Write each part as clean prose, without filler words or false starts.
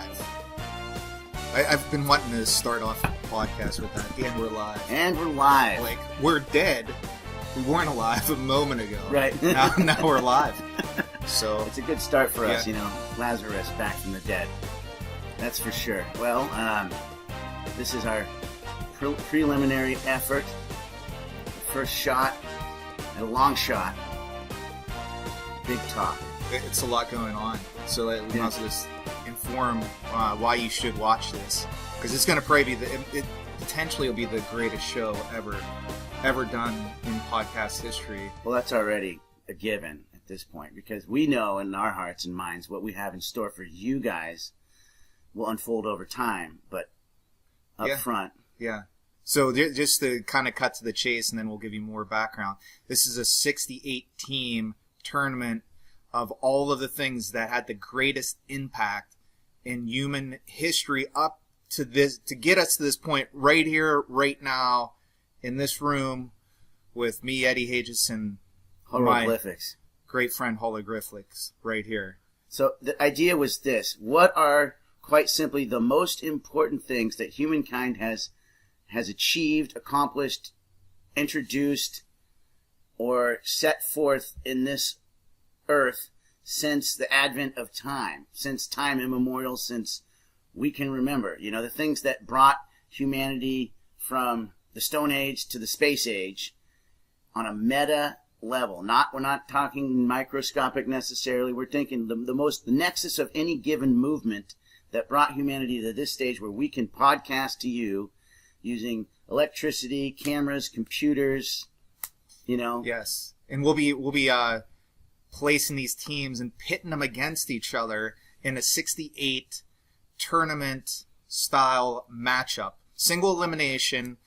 live. I've been wanting to start off the podcast with that. And we're live. And we're live. Like, we're dead. We weren't alive a moment ago. Right. Now we're live. So it's a good start for us, you know. Lazarus back from the dead. That's for sure. Well, this is our preliminary effort. The first shot at a long shot. Big talk. It's a lot going on. So we might as well just inform why you should watch this. Because it's going to probably be it potentially will be the greatest show ever done in podcast history. Well, that's already a given at this point. Because we know in our hearts and minds what we have in store for you guys will unfold over time. But up front. Yeah. So just to kind of cut to the chase, and then we'll give you more background. This is a 68-team tournament of all of the things that had the greatest impact in human history up to this, to get us to this point right here, right now, in this room with me, Eddy Hajas and Hallroglyphics. Great friend Hallroglyphics right here. So the idea was this. What are, quite simply, the most important things that humankind has achieved, accomplished, introduced, or set forth in this earth since the advent of time, since time immemorial, since we can remember. You know, the things that brought humanity from the Stone Age to the Space Age on a meta level. We're not talking microscopic necessarily. We're thinking the nexus of any given movement that brought humanity to this stage where we can podcast to you using electricity, cameras, computers, you know. Yes. And we'll be placing these teams and pitting them against each other in a 68 tournament style matchup. Single elimination,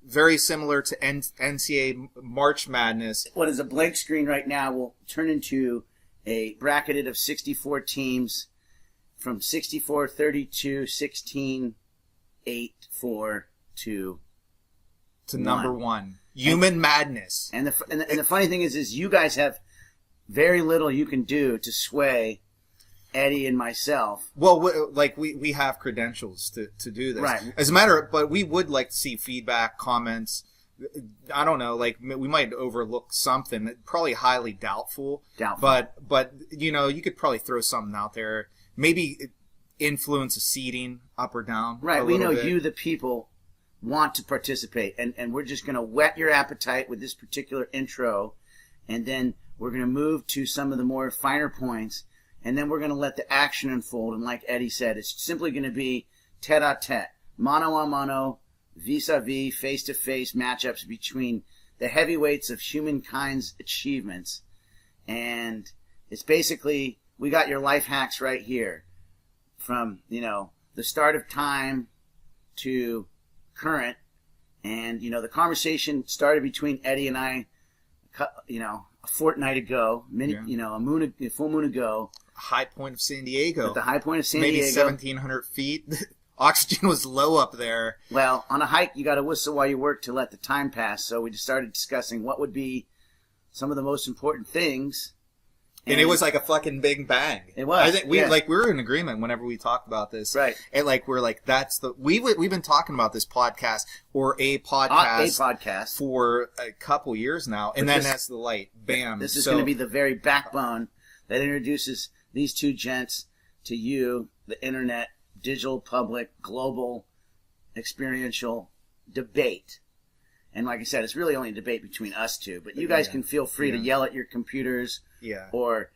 very similar to NCAA March Madness. What is a blank screen right now will turn into a bracketed of 64 teams from 64, 32, 16, 8, 4, 2, to number one. Human madness. And the funny thing is you guys have very little you can do to sway Eddy and myself. Well, we have credentials to do this. Right. As a matter of, but we would like to see feedback, comments. I don't know, like we might overlook something, probably highly doubtful. But you know, you could probably throw something out there. Maybe influence a seeding up or down. Right. We know you, the people, want to participate, and we're just going to whet your appetite with this particular intro, and then we're going to move to some of the more finer points, and then we're going to let the action unfold. And like Eddy said, it's simply going to be tete-a-tete, mano-a-mano, vis-a-vis, face-to-face matchups between the heavyweights of humankind's achievements. And it's basically, we got your life hacks right here. From, you know, the start of time to current. And, you know, the conversation started between Eddy and I, you know, a fortnight ago, you know, a full moon ago. High point of San Diego. At the high point of San Diego. Maybe 1,700 feet. Oxygen was low up there. Well, on a hike, you got to whistle while you work to let the time pass. So we just started discussing what would be some of the most important things. And it was like a fucking big bang. It was. I think we were in agreement whenever we talked about this. Right. And we're like, that's we've been talking about this podcast or a podcast for a couple years now. And then that's the light. Bam. This is going to be the very backbone that introduces these two gents to you, the internet, digital, public, global, experiential debate. And like I said, it's really only a debate between us two. But you guys can feel free to yell at your computers or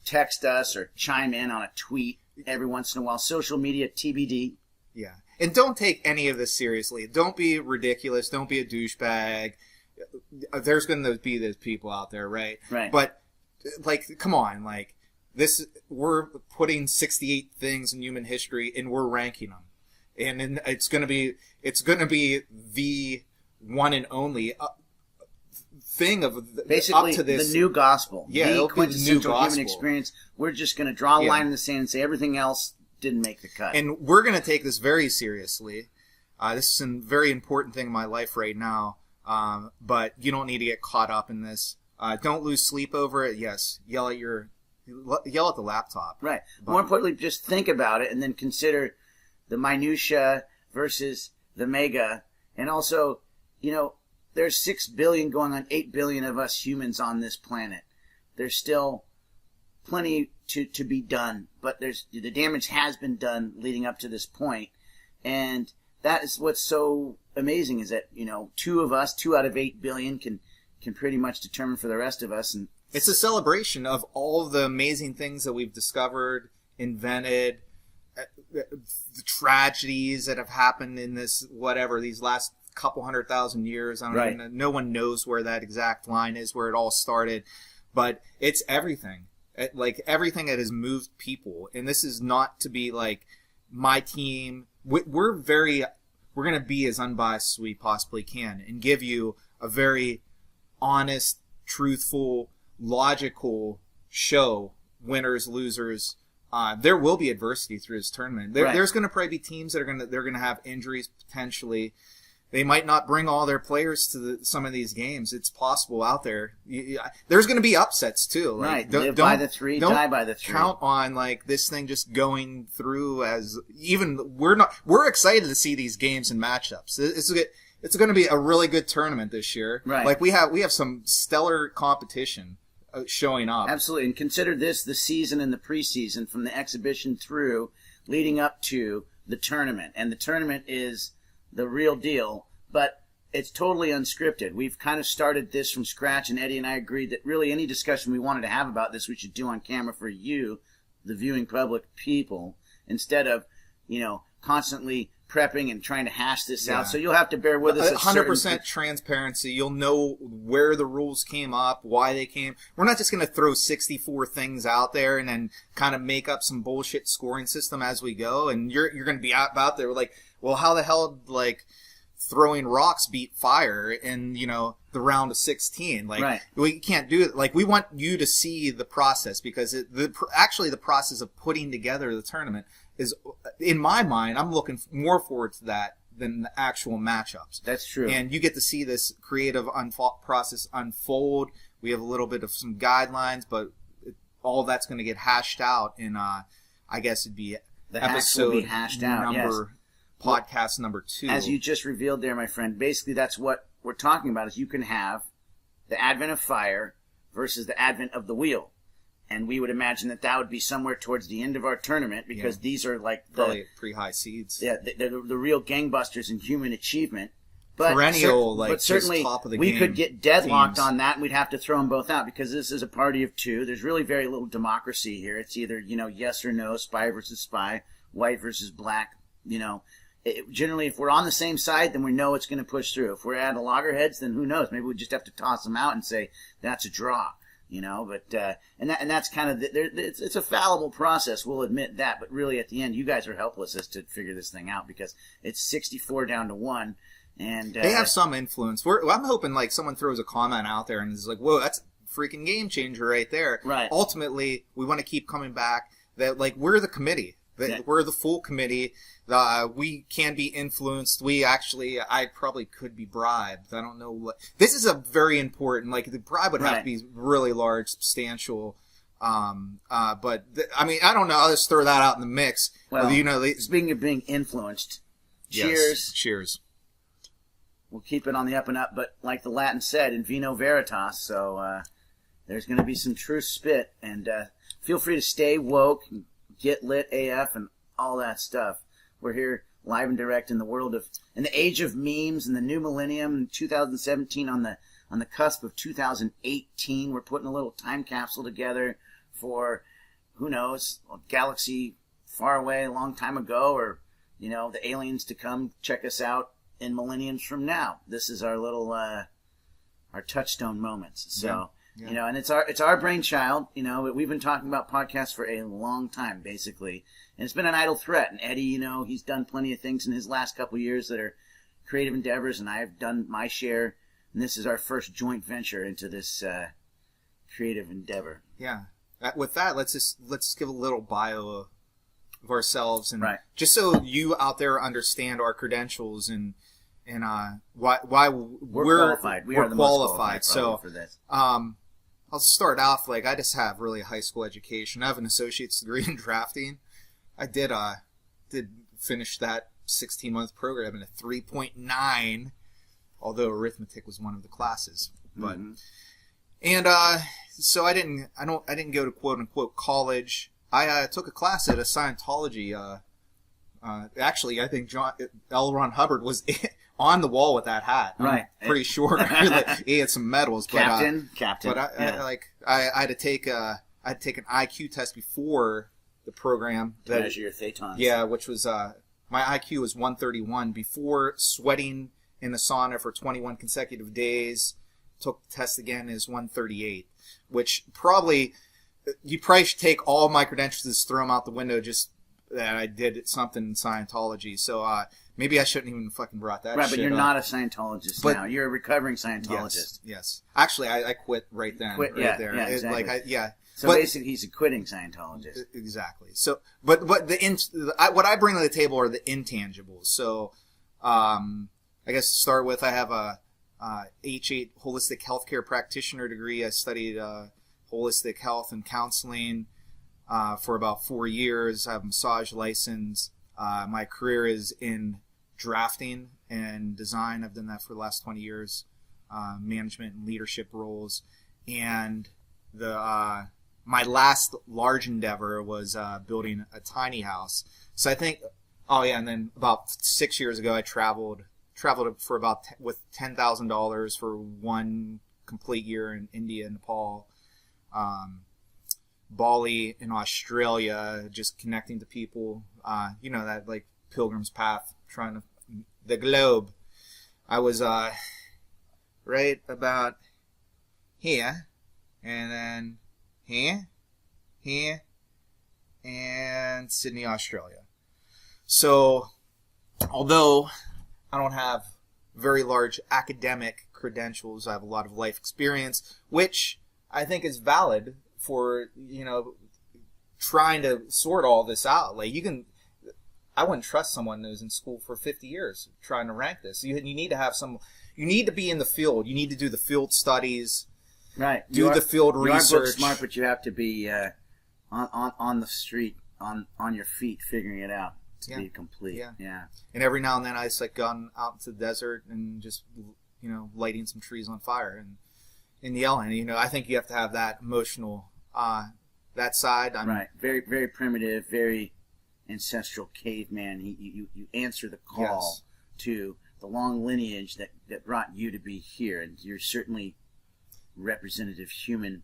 text us or chime in on a tweet every once in a while. Social media, TBD. Yeah. And don't take any of this seriously. Don't be ridiculous. Don't be a douchebag. There's going to be those people out there, right? Right. But, like, come on. Like, we're putting 68 things in human history and we're ranking them. And it's going to be the one and only thing of basically up to this, the new gospel. Yeah, the quintessential new human experience. We're just going to draw a line in the sand and say everything else didn't make the cut. And we're going to take this very seriously. This is a very important thing in my life right now. But you don't need to get caught up in this. Don't lose sleep over it. Yes, yell at your yell at the laptop. Right. More importantly, just think about it and then consider the minutia versus the mega. And also, there's 6 billion going on 8 billion of us humans on this planet. There's still plenty to be done, but the damage has been done leading up to this point. And that is what's so amazing, is that, 2 of us, 2 out of 8 billion can pretty much determine for the rest of us. And it's a celebration of all the amazing things that we've discovered, invented, the tragedies that have happened in these last couple 100,000 years. I don't even, no one knows where that exact line is, where it all started, but it's everything. Like everything that has moved people. And this is not to be like my team. We're going to be as unbiased as we possibly can and give you a very honest, truthful, logical show, winners, losers. There will be adversity through this tournament. There's going to probably be teams that they're going to have injuries potentially. They might not bring all their players to some of these games. It's possible out there. There's going to be upsets too. Like, live by the 3, die by the 3. Count on this thing just going through as even we're excited to see these games and matchups. It's going to be a really good tournament this year. Right. Like we have some stellar competition showing up. Absolutely. And consider this the season and the preseason, from the exhibition through leading up to the tournament. And the tournament is the real deal, but it's totally unscripted. We've kind of started this from scratch, and Eddie and I agreed that really any discussion we wanted to have about this, we should do on camera for you, the viewing public people, instead of, constantly prepping and trying to hash this out. So you'll have to bear with us. 100% transparency. You'll know where the rules came up, why they came. We're not just going to throw 64 things out there and then kind of make up some bullshit scoring system as we go. And you're going to be out there like, well, how the hell, throwing rocks beat fire in, the round of 16? We can't do it. We want you to see the process, because the process of putting together the tournament is, in my mind, I'm looking more forward to that than the actual matchups. That's true. And you get to see this creative process unfold. We have a little bit of some guidelines, but all that's going to get hashed out in, I guess it'd be the episode will be hashed out, podcast number 2. As you just revealed there, my friend, basically that's what we're talking about, is you can have the advent of fire versus the advent of the wheel. And we would imagine that would be somewhere towards the end of our tournament, because these are probably pretty high seeds. Yeah, the real gangbusters in human achievement. But perennial, but certainly top of the we game could get deadlocked teams on that, and we'd have to throw them both out, because this is a party of 2. There's really very little democracy here. It's either, yes or no, spy versus spy, white versus black. Generally, if we're on the same side, then we know it's going to push through. If we're at loggerheads, then who knows? Maybe we just have to toss them out and say that's a draw. But and that's kind of it's a fallible process. We'll admit that, but really at the end, you guys are helpless as to figure this thing out, because it's 64 down to 1, and they have some influence. I'm hoping someone throws a comment out there and is like, "Whoa, that's a freaking game changer right there." Right. Ultimately, we want to keep coming back that we're the committee. We're the full committee. We can be influenced. I probably could be bribed. I don't know what. This is a very important. The bribe would have to be really large, substantial. But I don't know. I'll just throw that out in the mix. Well, speaking of being influenced, cheers. Yes, cheers. We'll keep it on the up and up, but like the Latin said, in vino veritas. So there's going to be some true spit, and feel free to stay woke. Get lit AF and all that stuff. We're here live and direct in the age of memes and the new millennium, 2017, on the cusp of 2018. We're putting a little time capsule together for, who knows, a galaxy far away a long time ago, or the aliens to come check us out in millenniums from now. This is our little our touchstone moments. So. Yeah. Yeah. And it's our brainchild. We've been talking about podcasts for a long time, basically, and it's been an idle threat. And Eddie, he's done plenty of things in his last couple of years that are creative endeavors, and I've done my share. And this is our first joint venture into this creative endeavor. Yeah. With that, let's give a little bio of ourselves, and just so you out there understand our credentials and why we're qualified. We are the most qualified so for this. I'll I'll start off like I just have really a high school education. I have an associate's degree in drafting. I did finish that 16-month program in a 3.9, although arithmetic was one of the classes. But and so I didn't go to quote unquote college. I took a class at a Scientology. Actually, I think L. Ron Hubbard was on the wall with that hat. Right. I'm pretty sure. Like, he had some medals. Captain. But I had to take an IQ test before the program. To measure your thetans. Yeah, which was my IQ was 131 before sweating in the sauna for 21 consecutive days. Took the test again is 138, which you probably should take all my credentials, just throw them out the window, just that I did something in Scientology. So maybe I shouldn't even fucking brought that. Right, shit but you're up. Not a Scientologist now. You're a recovering Scientologist. Yes. Actually, I quit right then. Right there. Yeah, exactly. So but, basically, he's a quitting Scientologist. Exactly. So, but what I bring to the table are the intangibles. So, I guess to start with, I have a H8 holistic healthcare practitioner degree. I studied holistic health and counseling for about 4 years. I have a massage license. My career is in drafting and design. I've done that for the last 20 years. Management and leadership roles. And my last large endeavor was building a tiny house. So I think, and then about 6 years ago, I traveled for with $10,000 for one complete year in India and Nepal. Bali in Australia, just connecting to people, that like pilgrim's path, trying to the globe. I was right about here, and then here, and Sydney, Australia. So, although I don't have very large academic credentials, I have a lot of life experience, which I think is valid for, trying to sort all this out. Like, I wouldn't trust someone who's in school for 50 years trying to rank this. You need to have you need to be in the field. You need to do the field studies. Right. Do the field research. You are book smart, but you have to be on the street, on your feet, figuring it out to be complete. Yeah. And every now and then I just like gone out into the desert and just, lighting some trees on fire and yelling. I think you have to have that emotional, that side. Right. Very, very primitive, very ancestral caveman. You answer the call to the long lineage that brought you to be here, and you're certainly representative human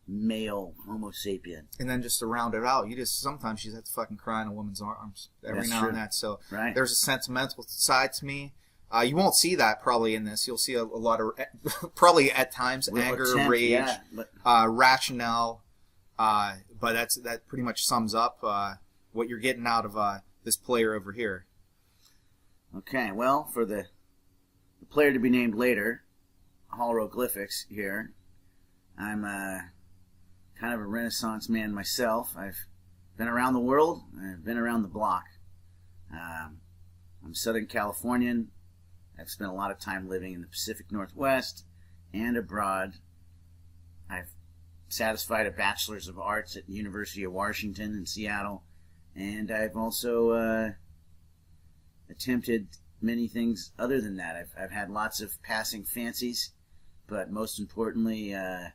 male Homo sapien. And then just to round it out, sometimes you have to fucking cry in a woman's arms every now and then. So there's a sentimental side to me. You won't see that probably in this. You'll see a lot of, probably at times, anger, rage, rationale. But that pretty much sums up what you're getting out of this player over here. Okay, well, for the player to be named later, Hallroglyphics here, I'm kind of a Renaissance man myself. I've been around the world. I've been around the block. I'm Southern Californian. I've spent a lot of time living in the Pacific Northwest and abroad. I've satisfied a Bachelor's of Arts at the University of Washington in Seattle. And I've also attempted many things other than that. I've had lots of passing fancies, but most importantly, I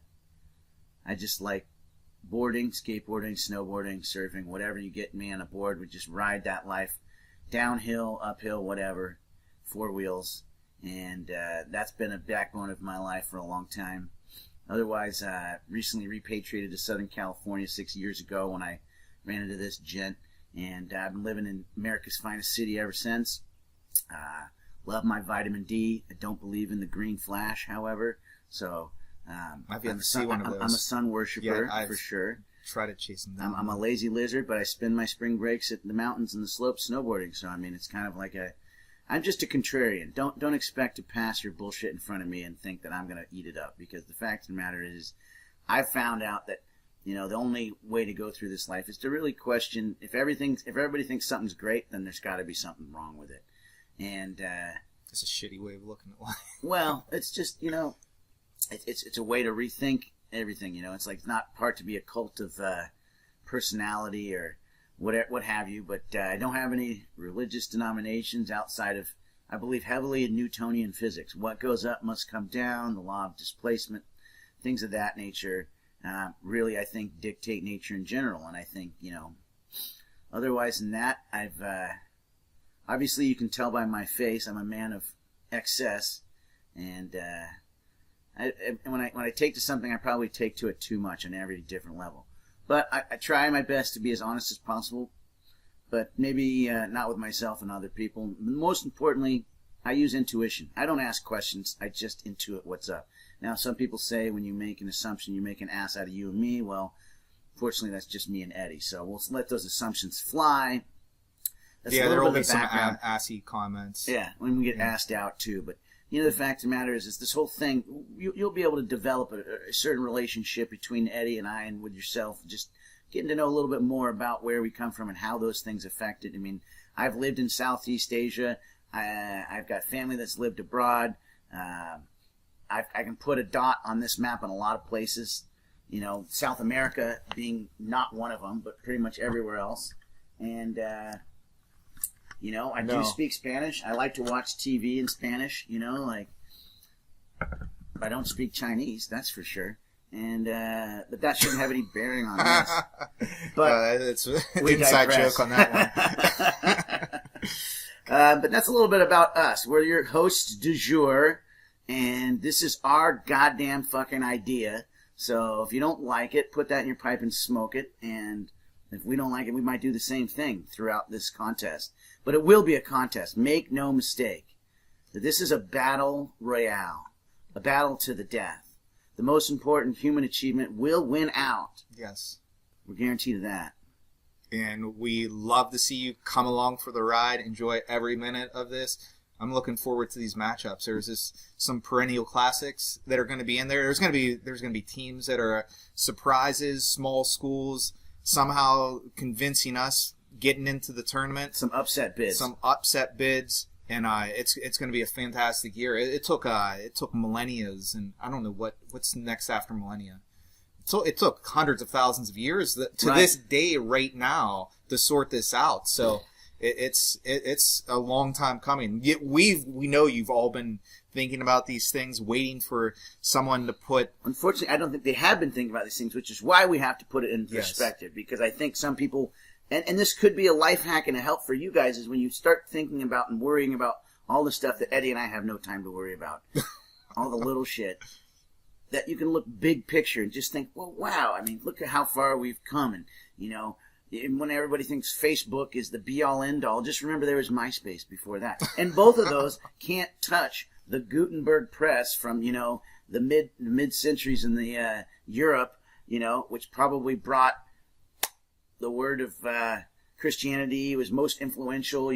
just like boarding, skateboarding, snowboarding, surfing, whatever you get me on a board. We just ride that life, downhill, uphill, whatever, 4 wheels. And that's been a backbone of my life for a long time. Otherwise, recently repatriated to Southern California 6 years ago when I ran into this gent. And I've been living in America's finest city ever since. Love my vitamin D. I don't believe in the green flash, however. So I'm a sun worshiper for sure. Try to chase them down. I'm a lazy lizard, but I spend my spring breaks at the mountains and the slopes snowboarding. So it's kind of like I'm just a contrarian. Don't expect to pass your bullshit in front of me and think that I'm going to eat it up, because the fact of the matter is, I've found out that the only way to go through this life is to really question if everybody thinks something's great, then there's got to be something wrong with it. And it's a shitty way of looking at life. Well, it's just it's a way to rethink everything. It's like it's not part to be a cult of personality or what have you. But I don't have any religious denominations outside of, I believe heavily in Newtonian physics. What goes up must come down, the law of displacement, things of that nature, really, I think, dictate nature in general. And I think, otherwise than that, I've, obviously you can tell by my face, I'm a man of excess. And when I take to something, I probably take to it too much on every different level. But I try my best to be as honest as possible. But maybe not with myself and other people. Most importantly, I use intuition. I don't ask questions. I just intuit what's up. Now, some people say when you make an assumption, you make an ass out of you and me. Well, fortunately, that's just me and Eddie. So we'll let those assumptions fly. That's there will be some assy comments. Yeah, when we get asked out, too. But, the fact of the matter is this whole thing, you'll be able to develop a certain relationship between Eddie and I and with yourself, just getting to know a little bit more about where we come from and how those things affected. I mean, I've lived in Southeast Asia. I've got family that's lived abroad. I can put a dot on this map in a lot of places. South America being not one of them, but pretty much everywhere else. And, I do speak Spanish. I like to watch TV in Spanish, I don't speak Chinese, that's for sure. And but that shouldn't have any bearing on this. But it's an inside joke on that one. But that's a little bit about us. We're your hosts du jour, and this is our goddamn fucking idea. So if you don't like it, put that in your pipe and smoke it. And if we don't like it, we might do the same thing throughout this contest. But it will be a contest. Make no mistake. This is a battle royale. A battle to the death. The most important human achievement will win out. Yes. We're guaranteed of that. And we love to see you come along for the ride. Enjoy every minute of this. I'm looking forward to these matchups. There's some perennial classics that are going to be in there. There's going to be teams that are surprises, small schools, somehow convincing us getting into the tournament. Some upset bids. And it's going to be a fantastic year. It took millennias, and I don't know what's next after millennia. So it took hundreds of thousands of years to this day right now to sort this out. So it's a long time coming. We know you've all been thinking about these things, waiting for someone to put. Unfortunately, I don't think they have been thinking about these things, which is why we have to put it in perspective. Because I think some people. And this could be a life hack and a help for you guys is when you start thinking about and worrying about all the stuff that Eddie and I have no time to worry about. All the little shit. That you can look big picture and just think, well, wow, I mean, look at how far we've come. And, when everybody thinks Facebook is the be-all, end-all, just remember there was MySpace before that. And both of those can't touch the Gutenberg press from, the mid-centuries in the Europe, which probably brought the word of Christianity. Was most influential,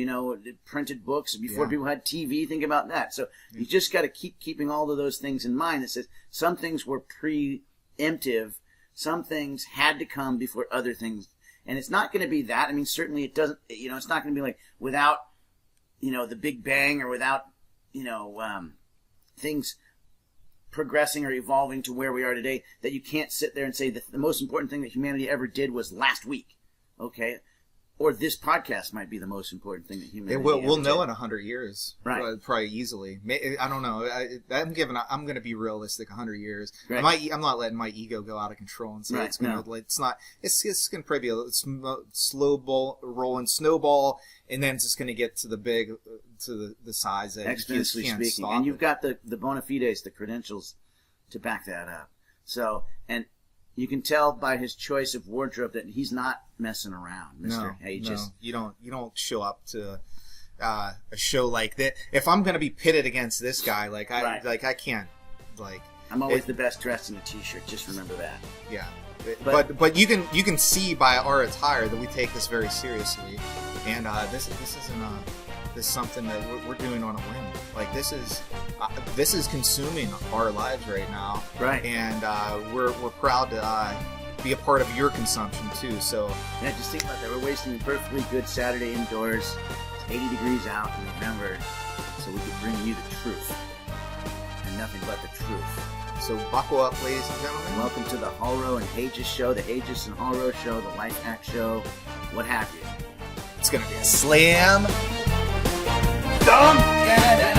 printed books before people had TV. Think about that. So you just got to keep keeping all of those things in mind. That says some things were preemptive, some things had to come before other things, and it's not going to be that. I mean, certainly it doesn't. It's not going to be like without, the Big Bang or without, things progressing or evolving to where we are today, that you can't sit there and say that the most important thing that humanity ever did was last week, okay? Or this podcast might be the most important thing that humanity ever did. We'll know in 100 years, right? Probably easily. I don't know. I'm going to be realistic. 100 years. Right. I'm not letting my ego go out of control and say it's going to. It's not. It's going to probably be a slow rolling snowball, and then it's just going to get to the big, to the size that exponentially you can't speaking. stop And you've it. got the bona fides, the credentials, to back that up. So, and you can tell by his choice of wardrobe that he's not messing around, Mr. Hajas. You don't show up to a show like that. If I'm going to be pitted against this guy, I can't. I'm always the best dressed in a t-shirt. Just remember that. Yeah. But you can see by our attire that we take this very seriously, and this isn't this is something that we're doing on a whim. Like this is consuming our lives right now, right? And we're proud to be a part of your consumption too. So yeah, just think about that. We're wasting a perfectly good Saturday indoors. It's 80 degrees out in November, so we could bring you the truth and nothing but the truth. So buckle up, ladies and gentlemen. Welcome to the Hallro and Hajas show, the Hajas and Hallro show, the Life Hack show, what have you. It's going to be a slam dunk!